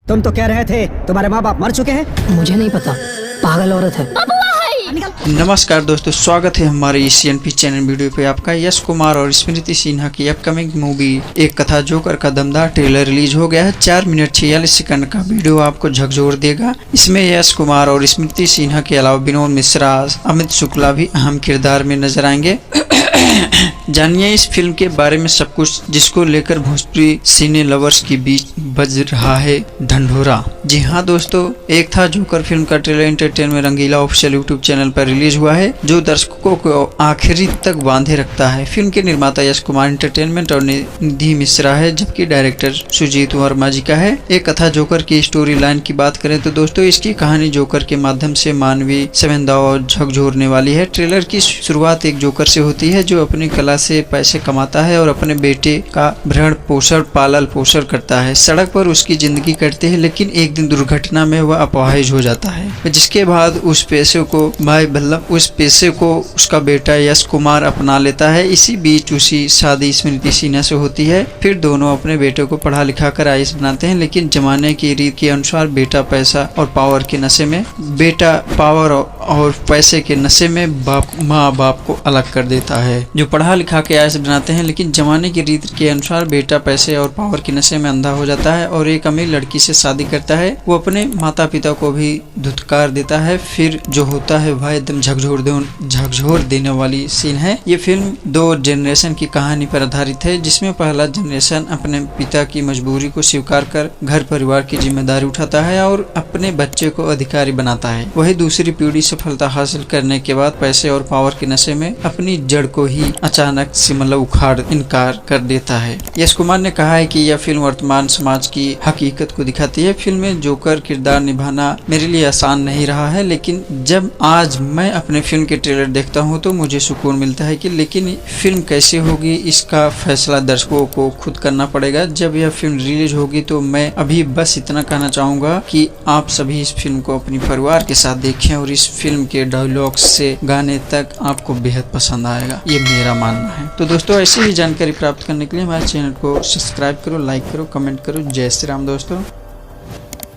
तुम तो कह रहे थे तुम्हारे माँ बाप मर चुके हैं। मुझे नहीं पता, पागल औरत है। नमस्कार दोस्तों, स्वागत है हमारे CNP चैनल वीडियो पे। आपका यश कुमार और स्मृति सिन्हा की अपकमिंग मूवी एक कथा जोकर का दमदार ट्रेलर रिलीज हो गया है। 4 मिनट 46 सेकंड का वीडियो आपको झकझोर देगा। इसमें यश कुमार और स्मृति सिन्हा के अलावा विनोद मिश्रा, अमित शुक्ला भी अहम किरदार में नजर आएंगे। जानिए इस फिल्म के बारे में सब कुछ, जिसको लेकर भोजपुरी सिने लवर्स के बीच बज रहा है ढंढोरा। जी हाँ दोस्तों, एक था जोकर फिल्म का ट्रेलर एंटरटेनमेंट रंगीला ऑफिशियल यूट्यूब चैनल पर रिलीज हुआ है, जो दर्शकों को आखिरी तक बांधे रखता है। फिल्म के निर्माता यश कुमार एंटरटेनमेंट और निधि मिश्रा है, जबकि डायरेक्टर सुजीत वर्मा जी का है। एक कथा जोकर की स्टोरी लाइन की बात करें तो दोस्तों, इसकी कहानी जोकर के माध्यम से मानवीय संवेदनाओं और झकझोरने वाली है। ट्रेलर की शुरुआत एक जोकर से होती है जो अपनी कला से पैसे कमाता है और अपने बेटे का भरण पोषण पालन पोषण करता है। सड़क पर उसकी जिंदगी कटती है, लेकिन एक दिन दुर्घटना में वह अपाहिज हो जाता है, जिसके बाद उस पेशे को उसका बेटा यश कुमार अपना लेता है। इसी बीच उसी शादी स्मृति सिन्हा से होती है। फिर दोनों अपने बेटे को पढ़ा लिखा कर आईएएस बनाते हैं, लेकिन जमाने की रीत के अनुसार बेटा पैसा और पावर के नशे में माँ बाप को अलग कर देता है। जो पढ़ा लिखा के आईएएस बनाते हैं, लेकिन जमाने की रीत के अनुसार बेटा पैसे और पावर के नशे में अंधा हो जाता है और एक अमीर लड़की से शादी करता है। वो अपने माता पिता को भी धुतकार देता है। फिर जो होता है वह एकदम झकझोर देने वाली सीन है। ये फिल्म 2 जनरेशन की कहानी पर आधारित है, जिसमें पहला जनरेशन अपने पिता की मजबूरी को स्वीकार कर घर परिवार की जिम्मेदारी उठाता है और अपने बच्चे को अधिकारी बनाता है। वही दूसरी पीढ़ी सफलता हासिल करने के बाद पैसे और पावर के नशे में अपनी जड़ को ही अचानक से उखाड़ इनकार कर देता है। यश कुमार ने कहा है कि यह फिल्म वर्तमान समाज की हकीकत को दिखाती है। फिल्म में जोकर किरदार निभाना मेरे लिए आसान नहीं रहा है, लेकिन जब आज मैं अपने फिल्म के ट्रेलर देखता हूं तो मुझे सुकून मिलता है कि लेकिन फिल्म कैसी होगी इसका फैसला दर्शकों को खुद करना पड़ेगा। जब यह फिल्म रिलीज होगी तो मैं अभी बस इतना कहना चाहूंगा कि आप सभी इस फिल्म को अपने परिवार के साथ देखें और इस फिल्म के डायलॉग से गाने तक आपको बेहद पसंद आएगा, ये मेरा मानना है। तो दोस्तों, ऐसी ही जानकारी प्राप्त करने के लिए हमारे चैनल को सब्सक्राइब करो, लाइक करो, कमेंट करो। जय श्री राम दोस्तों।